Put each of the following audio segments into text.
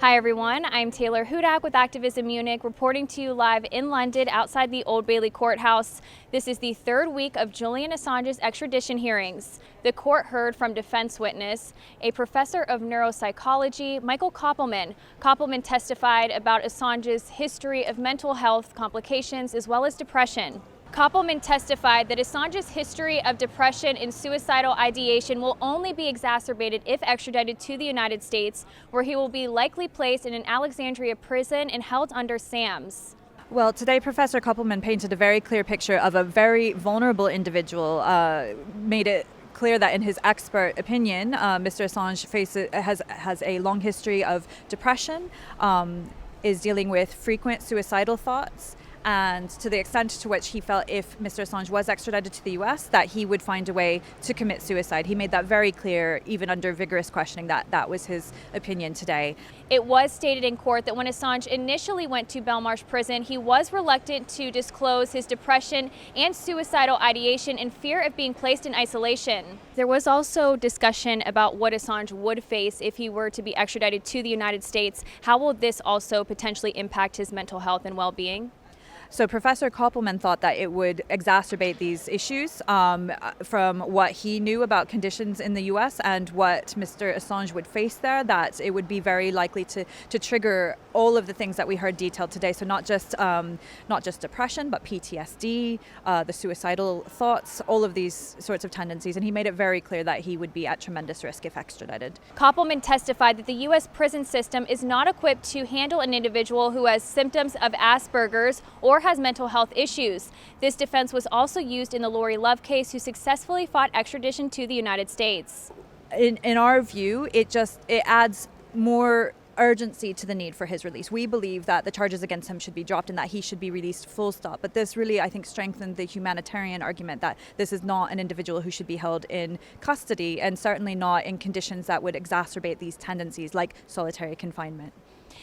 Hi everyone, I'm Taylor Hudak with Activism Munich, reporting to you live in London outside the Old Bailey Courthouse. This is the third week of Julian Assange's extradition hearings. The court heard from defense witness, a professor of neuropsychology, Michael Kopeland. Kopeland testified about Assange's history of mental health complications as well as depression. Kopeland testified that Assange's history of depression and suicidal ideation will only be exacerbated if extradited to the United States, where he will be likely placed in an Alexandria prison and held under SAMS. Well, today Professor Kopeland painted a very clear picture of a very vulnerable individual, made it clear that in his expert opinion, Mr. Assange has a long history of depression, is dealing with frequent suicidal thoughts, and to the extent to which he felt if Mr. Assange was extradited to the US, that he would find a way to commit suicide. He made that very clear, even under vigorous questioning, that that was his opinion today. It was stated in court that when Assange initially went to Belmarsh prison, he was reluctant to disclose his depression and suicidal ideation in fear of being placed in isolation. There was also discussion about what Assange would face if he were to be extradited to the United States. How will this also potentially impact his mental health and well-being? So Professor Kopeland thought that it would exacerbate these issues from what he knew about conditions in the US and what Mr. Assange would face there, that it would be very likely to trigger all of the things that we heard detailed today. So not just depression, but PTSD, the suicidal thoughts, all of these sorts of tendencies. And he made it very clear that he would be at tremendous risk if extradited. Kopeland testified that the U.S. prison system is not equipped to handle an individual who has symptoms of Asperger's or has mental health issues. This defense was also used in the Lori Love case, who successfully fought extradition to the United States. In our view, it adds more urgency to the need for his release. We believe that the charges against him should be dropped and that he should be released full stop. But this really, I think, strengthened the humanitarian argument that this is not an individual who should be held in custody, and certainly not in conditions that would exacerbate these tendencies like solitary confinement.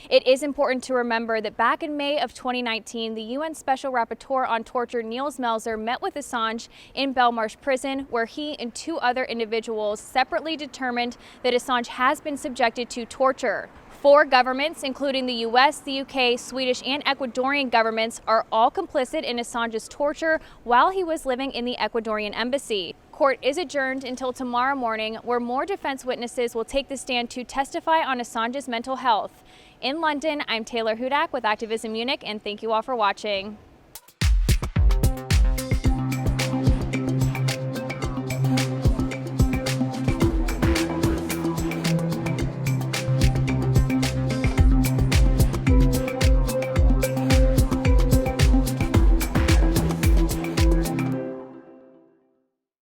It is important to remember that back in May of 2019, the UN Special Rapporteur on Torture, Nils Melzer, met with Assange in Belmarsh prison, where he and two other individuals separately determined that Assange has been subjected to torture. 4 governments, including the US, the UK, Swedish, and Ecuadorian governments, are all complicit in Assange's torture while he was living in the Ecuadorian embassy. Court is adjourned until tomorrow morning, where more defense witnesses will take the stand to testify on Assange's mental health. In London, I'm Taylor Hudak with Activism Munich, and thank you all for watching.